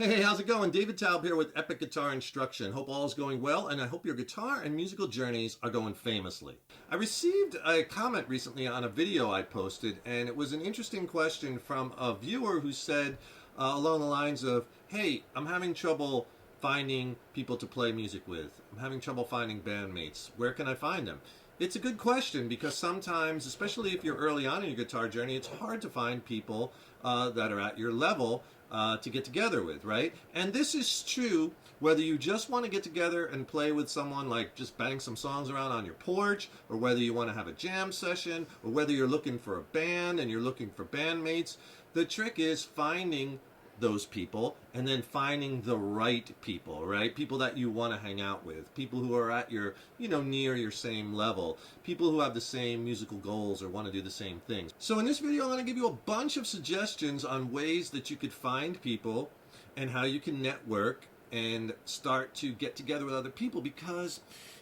Hey, how's it going? David Taub here with Epic Guitar Instruction. Hope all is going well, and I hope your guitar and musical journeys are going famously. I received a comment recently on a video I posted, and it was an interesting question from a viewer who said along the lines of, hey, I'm having trouble finding people to play music with. I'm having trouble finding bandmates. Where can I find them? It's a good question because sometimes, especially if you're early on in your guitar journey, it's hard to find people that are at your level to get together with, right? And this is true whether you just want to get together and play with someone, like just bang some songs around on your porch, or whether you want to have a jam session, or whether you're looking for a band and you're looking for bandmates. The trick is finding those people and then finding the right people, right? People that you want to hang out with, people who are at your, near your same level, people who have the same musical goals or want to do the same things. So in this video, I'm going to give you a bunch of suggestions on ways that you could find people and how you can network and start to get together with other people, because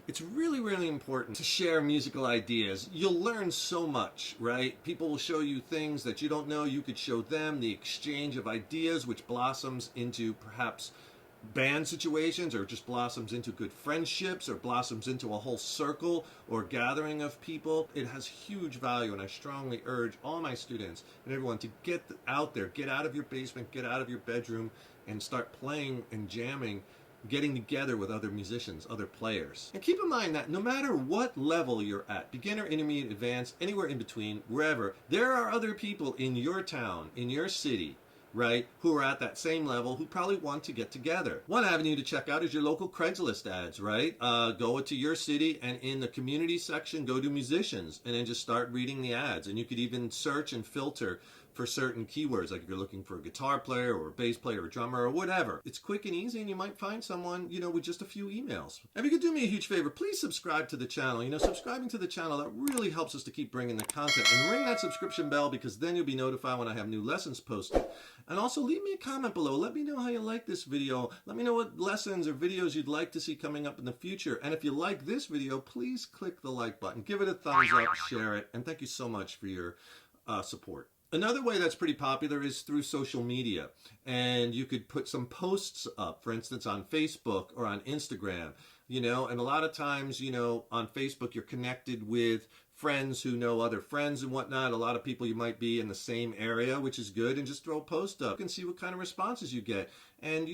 it's really, really important to share musical ideas. You'll learn so much, right? People will show you things that you don't know. You could show them the exchange of ideas, which blossoms into perhaps band situations, or just blossoms into good friendships, or blossoms into a whole circle or gathering of people. It has huge value, and I strongly urge all my students and everyone to get out there, get out of your basement, get out of your bedroom, and start playing and jamming, getting together with other musicians, other players. And keep in mind that no matter what level you're at, beginner, intermediate, advanced, anywhere in between, wherever, there are other people in your town, in your city, right, who are at that same level, who probably want to get together. One avenue to check out is your local Craigslist ads, right? Go to your city, and in the community section, go to musicians, and then just start reading the ads. And you could even search and filter for certain keywords, like if you're looking for a guitar player or a bass player or a drummer or whatever. It's quick and easy, and you might find someone, with just a few emails. If you could do me a huge favor, please subscribe to the channel. Subscribing to the channel, that really helps us to keep bringing the content. And ring that subscription bell, because then you'll be notified when I have new lessons posted. And also leave me a comment below. Let me know how you like this video. Let me know what lessons or videos you'd like to see coming up in the future. And if you like this video, please click the like button. Give it a thumbs up, share it, and thank you so much for your support. Another way that's pretty popular is through social media. And you could put some posts up, for instance, on Facebook or on Instagram, and a lot of times, on Facebook, you're connected with friends who know other friends and whatnot. A lot of people, you might be in the same area, which is good, and just throw a post up and see what kind of responses you get. And,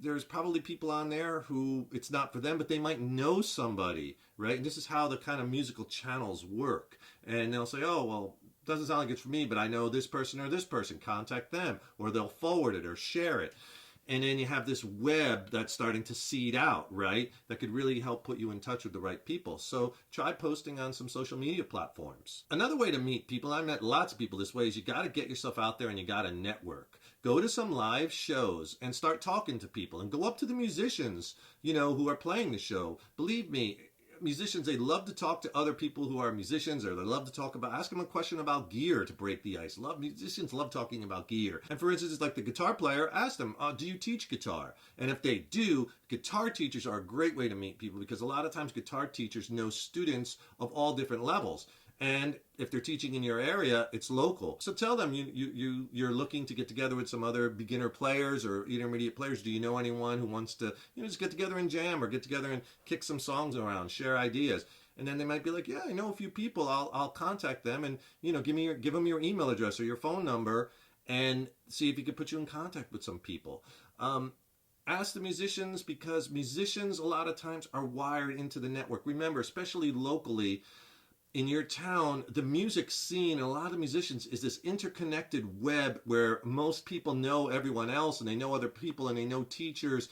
there's probably people on there who it's not for them, but they might know somebody, right? And this is how the kind of musical channels work. And they'll say, oh, well, doesn't sound like it's for me, but I know this person or this person, contact them, or they'll forward it or share it. And then you have this web that's starting to seed out, right? That could really help put you in touch with the right people. So try posting on some social media platforms. Another way to meet people, I met lots of people this way, is you got to get yourself out there and you got to network. Go to some live shows and start talking to people, and go up to the musicians, who are playing the show. Believe me, musicians, they love to talk to other people who are musicians, or they love to ask them a question about gear to break the ice. Musicians love talking about gear. And for instance, it's like the guitar player, ask them, do you teach guitar? And if they do, guitar teachers are a great way to meet people, because a lot of times guitar teachers know students of all different levels. And if they're teaching in your area, it's local. So tell them you're looking to get together with some other beginner players or intermediate players. Do you know anyone who wants to, just get together and jam, or get together and kick some songs around, share ideas? And then they might be like, yeah, I know a few people. I'll contact them, and give them your email address or your phone number, and see if he could put you in contact with some people. Ask the musicians, because musicians a lot of times are wired into the network. Remember, especially locally, in your town, the music scene, and a lot of musicians, is this interconnected web where most people know everyone else, and they know other people, and they know teachers,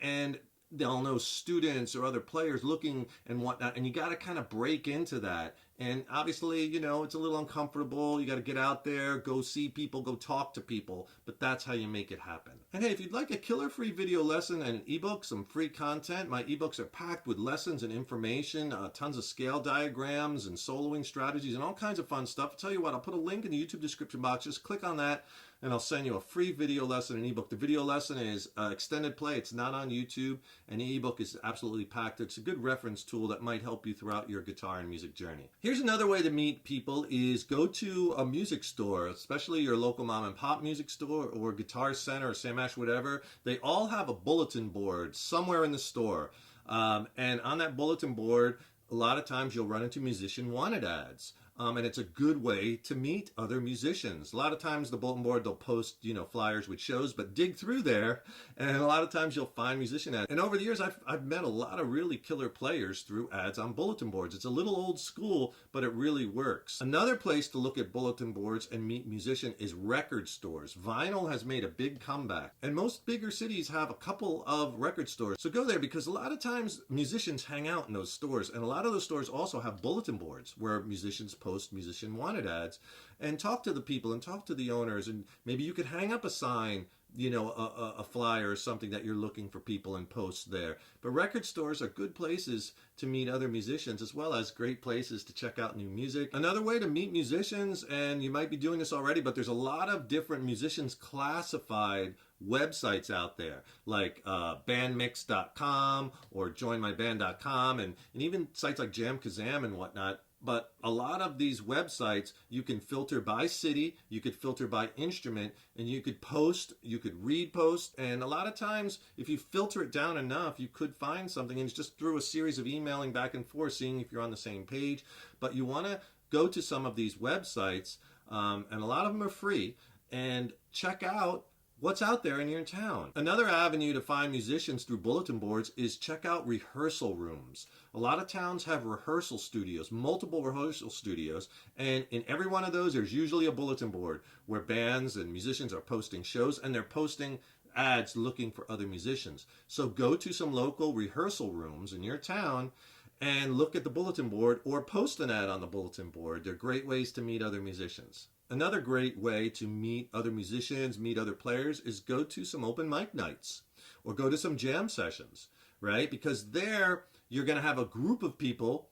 and they'll know students or other players looking and whatnot. And you got to kind of break into that. And obviously, it's a little uncomfortable. You got to get out there, go see people, go talk to people. But that's how you make it happen. And hey, if you'd like a killer free video lesson and an ebook, some free content, my ebooks are packed with lessons and information, tons of scale diagrams and soloing strategies and all kinds of fun stuff. I'll tell you what, I'll put a link in the YouTube description box. Just click on that. and I'll send you a free video lesson and ebook. The video lesson is extended play. It's not on YouTube, and the ebook is absolutely packed. It's a good reference tool that might help you throughout your guitar and music journey. Here's another way to meet people is go to a music store, especially your local mom and pop music store or Guitar Center or Sam Ash, whatever. They all have a bulletin board somewhere in the store. And on that bulletin board, a lot of times you'll run into musician wanted ads. And it's a good way to meet other musicians. A lot of times the bulletin board, they'll post, flyers with shows, but dig through there, and a lot of times you'll find musician ads. And over the years, I've met a lot of really killer players through ads on bulletin boards. It's a little old school, but it really works. Another place to look at bulletin boards and meet musician is record stores. Vinyl has made a big comeback, and most bigger cities have a couple of record stores. So go there, because a lot of times musicians hang out in those stores, and a lot of those stores also have bulletin boards where musicians post musician wanted ads, and talk to the people and talk to the owners, and maybe you could hang up a sign, a flyer or something that you're looking for people and post there. But record stores are good places to meet other musicians, as well as great places to check out new music. Another way to meet musicians, and you might be doing this already, but there's a lot of different musicians classified websites out there, like bandmix.com or joinmyband.com, and even sites like Jam Kazam and whatnot. But a lot of these websites, you can filter by city, you could filter by instrument, and you could post, you could read post, and a lot of times, if you filter it down enough, you could find something, and it's just through a series of emailing back and forth, seeing if you're on the same page. But you want to go to some of these websites, and a lot of them are free, and check out what's out there in your town. Another avenue to find musicians through bulletin boards is check out rehearsal rooms. A lot of towns have rehearsal studios, multiple rehearsal studios, and in every one of those there's usually a bulletin board where bands and musicians are posting shows, and they're posting ads looking for other musicians. So go to some local rehearsal rooms in your town and look at the bulletin board, or post an ad on the bulletin board. They're great ways to meet other musicians. Another great way to meet other musicians, meet other players, is go to some open mic nights or go to some jam sessions, right? Because there you're going to have a group of people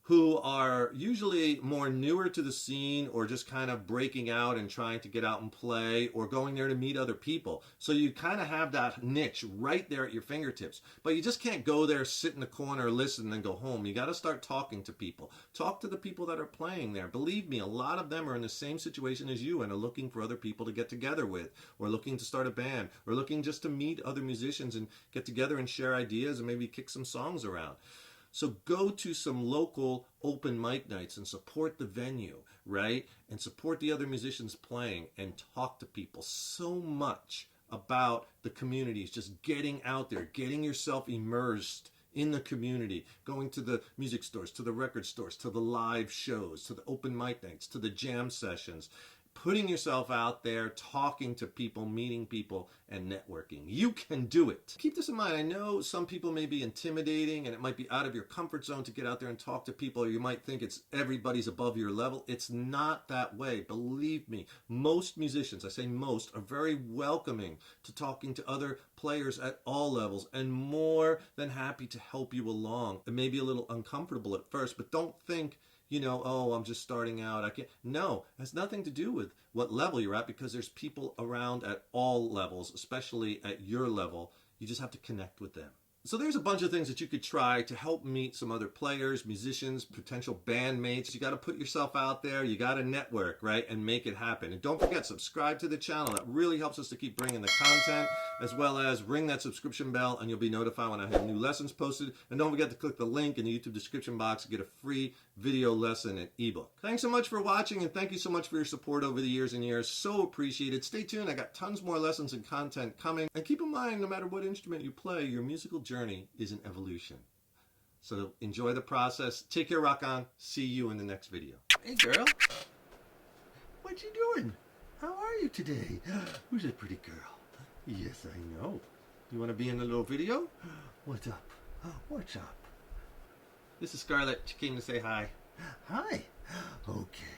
who are usually more newer to the scene, or just kind of breaking out and trying to get out and play, or going there to meet other people. So you kind of have that niche right there at your fingertips. But you just can't go there, sit in the corner, listen, and then go home. You got to start talking to people. Talk to the people that are playing there. Believe me, a lot of them are in the same situation as you and are looking for other people to get together with, or looking to start a band, or looking just to meet other musicians and get together and share ideas and maybe kick some songs around. So go to some local open mic nights and support the venue, right? And support the other musicians playing, and talk to people. So much about the communities, just getting out there, getting yourself immersed in the community, going to the music stores, to the record stores, to the live shows, to the open mic nights, to the jam sessions. Putting yourself out there, talking to people, meeting people, and networking. You can do it. Keep this in mind. I know some people may be intimidating, and it might be out of your comfort zone to get out there and talk to people, or you might think it's everybody's above your level. It's not that way. Believe me, most musicians, I say most, are very welcoming to talking to other players at all levels, and more than happy to help you along. It may be a little uncomfortable at first, but don't think, oh, I'm just starting out, I can't. No, it has nothing to do with what level you're at, because there's people around at all levels, especially at your level. You just have to connect with them. So there's a bunch of things that you could try to help meet some other players, musicians, potential bandmates. You got to put yourself out there. You got to network, right? And make it happen. And don't forget, subscribe to the channel. That really helps us to keep bringing the content, as well as ring that subscription bell, and you'll be notified when I have new lessons posted. And don't forget to click the link in the YouTube description box to get a free video lesson and ebook. Thanks so much for watching, and thank you so much for your support over the years and years. So appreciated. Stay tuned. I got tons more lessons and content coming. And keep in mind, no matter what instrument you play, your musical journey is an evolution. So enjoy the process. Take care, rock on. See you in the next video. Hey girl, what you doing? How are you today? Who's that pretty girl? Yes, I know. You want to be in the little video? What's up? What's up? This is Scarlett. She came to say hi. Hi. Okay.